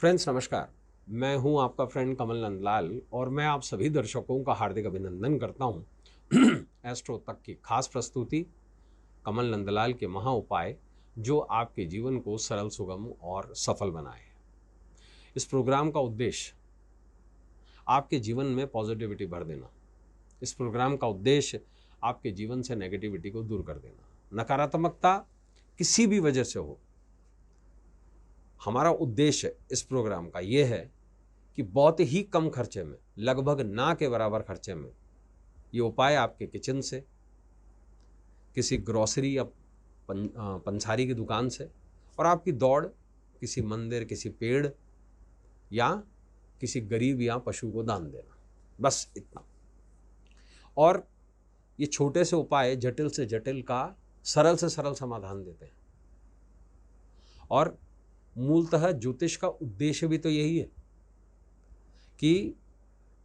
Friends नमस्कार। मैं हूं आपका फ्रेंड कमल नंदलाल और मैं आप सभी दर्शकों का हार्दिक अभिनंदन करता हूं एस्ट्रो तक की खास प्रस्तुति कमल नंदलाल के महा उपाय जो आपके जीवन को सरल, सुगम और सफल बनाए। इस प्रोग्राम का उद्देश्य आपके जीवन में पॉजिटिविटी भर देना। इस प्रोग्राम का उद्देश्य आपके जीवन से नेगेटिविटी को दूर कर देना। नकारात्मकता किसी भी वजह से हो, हमारा उद्देश्य इस प्रोग्राम का यह है कि बहुत ही कम खर्चे में, लगभग ना के बराबर खर्चे में ये उपाय आपके किचन से, किसी ग्रोसरी या पंसारी की दुकान से, और आपकी दौड़ किसी मंदिर, किसी पेड़ या किसी गरीब या पशु को दान देना, बस इतना। और ये छोटे से उपाय जटिल से जटिल का सरल से सरल समाधान देते हैं। और मूलतः ज्योतिष का उद्देश्य भी तो यही है कि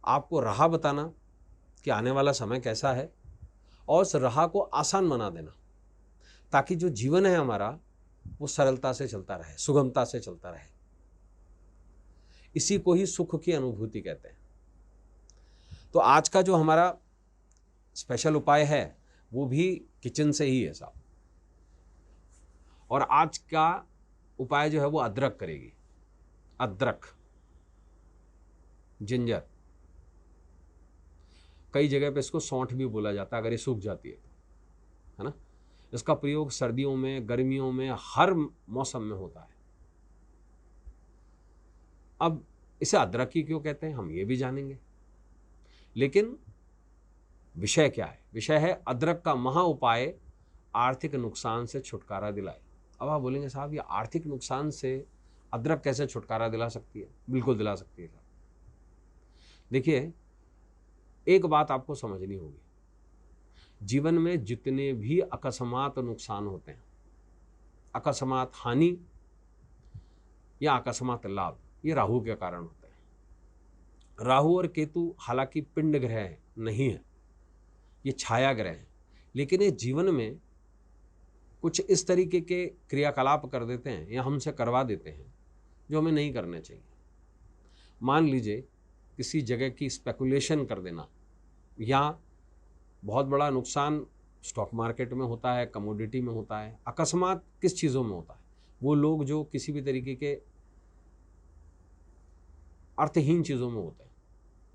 आपको राह बताना कि आने वाला समय कैसा है और उस राह को आसान बना देना, ताकि जो जीवन है हमारा वो सरलता से चलता रहे, सुगमता से चलता रहे। इसी को ही सुख की अनुभूति कहते हैं। तो आज का जो हमारा स्पेशल उपाय है वो भी किचन से ही है साहब। और आज का उपाय जो है वो अदरक करेगी। अदरक, जिंजर, कई जगह पे इसको सौंठ भी बोला जाता है अगर ये सूख जाती है ना। इसका प्रयोग सर्दियों में, गर्मियों में, हर मौसम में होता है। अब इसे अदरक ही क्यों कहते हैं हम ये भी जानेंगे, लेकिन विषय क्या है? विषय है अदरक का महा उपाय आर्थिक नुकसान से छुटकारा दिलाए। अब आप बोलेंगे साहब ये आर्थिक नुकसान से अदरक कैसे छुटकारा दिला सकती है? बिल्कुल दिला सकती है साहब। देखिए, एक बात आपको समझनी होगी, जीवन में जितने भी अकस्मात नुकसान होते हैं, अकस्मात हानि या अकस्मात लाभ, ये राहु के कारण होते हैं। राहु और केतु हालांकि पिंड ग्रह नहीं है, ये छाया ग्रह है, लेकिन ये जीवन में कुछ इस तरीके के क्रियाकलाप कर देते हैं या हमसे करवा देते हैं जो हमें नहीं करने चाहिए। मान लीजिए किसी जगह की स्पेकुलेशन कर देना, या बहुत बड़ा नुकसान स्टॉक मार्केट में होता है, कमोडिटी में होता है, अकस्मात किस चीज़ों में होता है? वो लोग जो किसी भी तरीके के अर्थहीन चीज़ों में होते हैं,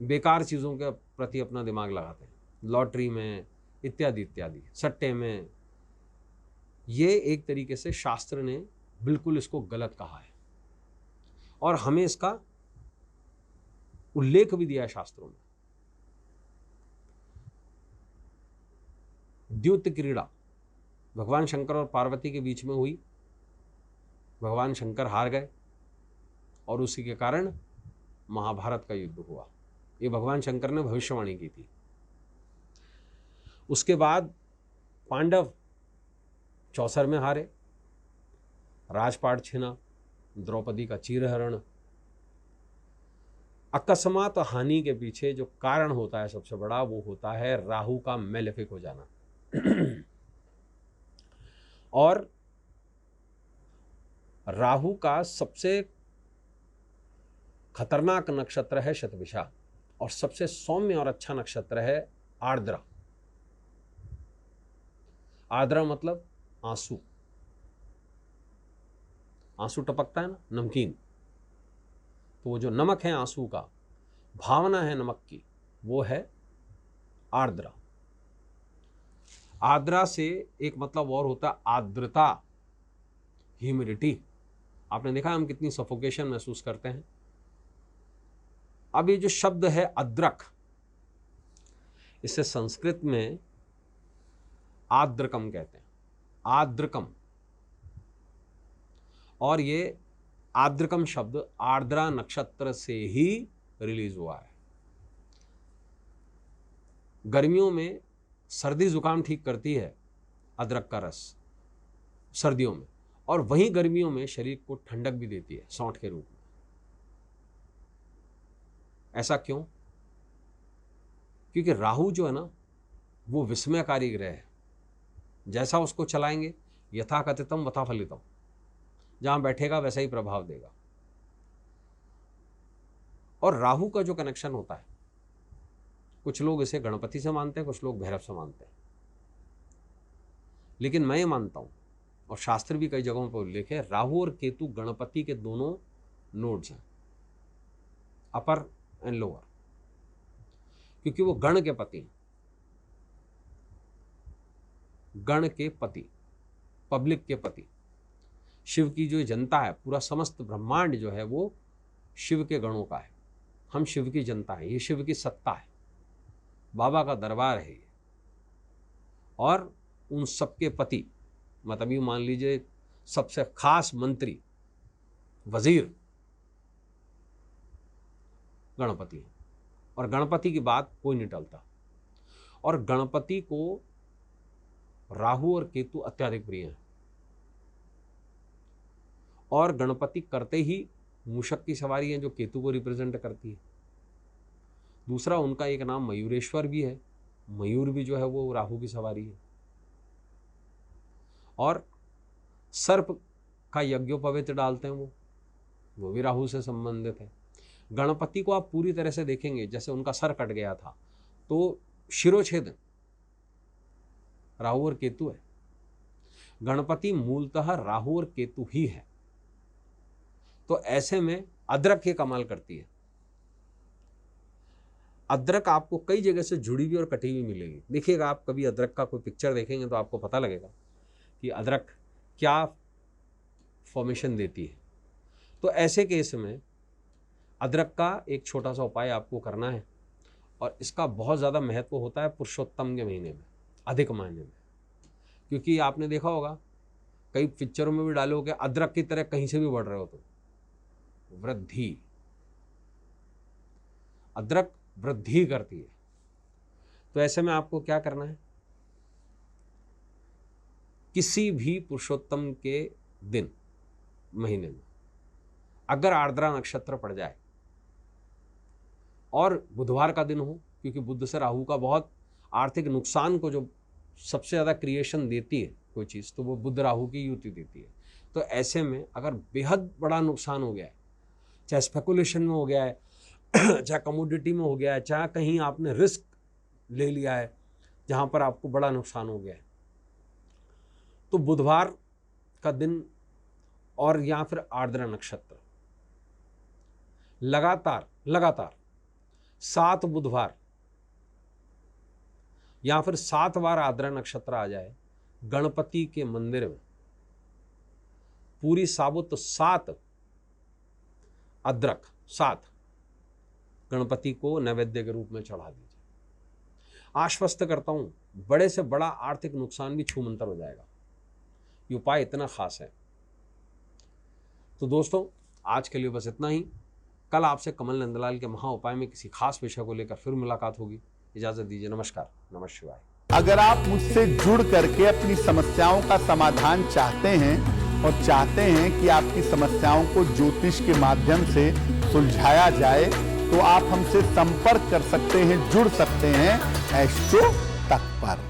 बेकार चीज़ों के प्रति अपना दिमाग लगाते हैं, लॉटरी में इत्यादि इत्यादि, सट्टे में। ये एक तरीके से शास्त्र ने बिल्कुल इसको गलत कहा है और हमें इसका उल्लेख भी दिया है शास्त्रों में। द्यूत क्रीड़ा भगवान शंकर और पार्वती के बीच में हुई, भगवान शंकर हार गए और उसी के कारण महाभारत का युद्ध हुआ। ये भगवान शंकर ने भविष्यवाणी की थी। उसके बाद पांडव चौसर में हारे, राजपाट छिना, द्रौपदी का चीरहरण। अकस्मात हानि के पीछे जो कारण होता है सबसे बड़ा, वो होता है राहु का मेलेफिक हो जाना। और राहु का सबसे खतरनाक नक्षत्र है शतभिषा, और सबसे सौम्य और अच्छा नक्षत्र है आर्द्रा। आर्द्रा मतलब आंसू, आंसू टपकता है ना, नमकीन। तो वो जो नमक है आंसू का, भावना है नमक की, वो है आर्द्रा। आर्द्रा से एक मतलब और होता है आर्द्रता, ह्यूमिडिटी। आपने देखा हम कितनी सफोकेशन महसूस करते हैं। अब ये जो शब्द है अद्रक, इसे संस्कृत में आर्द्रकम कहते हैं, आर्द्रकम। और ये आर्द्रकम शब्द आर्द्रा नक्षत्र से ही रिलीज हुआ है। गर्मियों में सर्दी जुकाम ठीक करती है अदरक का रस, सर्दियों में, और वहीं गर्मियों में शरीर को ठंडक भी देती है सौंठ के रूप में। ऐसा क्यों? क्योंकि राहु जो है ना, वो विस्मयकारी ग्रह है। जैसा उसको चलाएंगे, यथा कथितम वथा फलितम, जहां बैठेगा वैसा ही प्रभाव देगा। और राहु का जो कनेक्शन होता है, कुछ लोग इसे गणपति से मानते हैं, कुछ लोग भैरव से मानते हैं, लेकिन मैं ये मानता हूं, और शास्त्र भी कई जगहों पर उल्लेख है, राहु और केतु गणपति के दोनों नोड्स हैं, अपर एंड लोअर, क्योंकि वो गण के पति हैं, गण के पति, पब्लिक के पति। शिव की जो जनता है, पूरा समस्त ब्रह्मांड जो है वो शिव के गणों का है। हम शिव की जनता है, ये शिव की सत्ता है, बाबा का दरबार है ये। और उन सबके पति, मतलब ये मान लीजिए सबसे खास मंत्री, वजीर गणपति है, और गणपति की बात कोई नहीं टलता। और गणपति को राहु और केतु अत्यधिक प्रिय हैं, और गणपति करते ही मूषक की सवारी है जो केतु को रिप्रेजेंट करती है। दूसरा, उनका एक नाम मयूरेश्वर भी है, मयूर भी जो है वो राहु की सवारी है। और सर्प का यज्ञोपवीत डालते हैं वो भी राहु से संबंधित है। गणपति को आप पूरी तरह से देखेंगे, जैसे उनका सर कट गया था तो शिरोछेद राहु और केतु है। गणपति मूलतः राहु और केतु ही है। तो ऐसे में अदरक ये कमाल करती है। अदरक आपको कई जगह से जुड़ी हुई और कटी हुई मिलेगी। देखिएगा, आप कभी अदरक का कोई पिक्चर देखेंगे तो आपको पता लगेगा कि अदरक क्या फॉर्मेशन देती है। तो ऐसे केस में अदरक का एक छोटा सा उपाय आपको करना है, और इसका बहुत ज़्यादा महत्व होता है पुरुषोत्तम के महीने में, अधिक महीने में। क्योंकि आपने देखा होगा कई पिक्चरों में भी डाले हो कि अदरक की तरह कहीं से भी बढ़ रहे हो तो वृद्धि, अदरक वृद्धि करती है। तो ऐसे में आपको क्या करना है, किसी भी पुरुषोत्तम के दिन, महीने में अगर आर्द्रा नक्षत्र पड़ जाए और बुधवार का दिन हो, क्योंकि बुध से राहु का बहुत आर्थिक नुकसान को जो सबसे ज़्यादा क्रिएशन देती है कोई चीज़, तो वो बुध राहु की युति देती है। तो ऐसे में अगर बेहद बड़ा नुकसान हो गया है, चाहे स्पेकुलेशन में हो गया है, चाहे कमोडिटी में हो गया है, चाहे कहीं आपने रिस्क ले लिया है जहाँ पर आपको बड़ा नुकसान हो गया है, तो बुधवार का दिन और या फिर आर्द्रा नक्षत्र लगातार 7 बुधवार या फिर 7 बार आर्द्रा नक्षत्र आ जाए, गणपति के मंदिर में पूरी साबुत 7 अदरक 7 गणपति को नैवेद्य के रूप में चढ़ा दीजिए। आश्वस्त करता हूं, बड़े से बड़ा आर्थिक नुकसान भी छूमंतर हो जाएगा। ये उपाय इतना खास है। तो दोस्तों, आज के लिए बस इतना ही। कल आपसे कमल नंदलाल के महा उपाय में किसी खास विषय को लेकर फिर मुलाकात होगी। इजाजत दीजिए। नमस्कार। नमः शिवाय। अगर आप मुझसे जुड़ करके अपनी समस्याओं का समाधान चाहते हैं और चाहते हैं कि आपकी समस्याओं को ज्योतिष के माध्यम से सुलझाया जाए, तो आप हमसे संपर्क कर सकते हैं, जुड़ सकते हैं एस्ट्रो तक पर।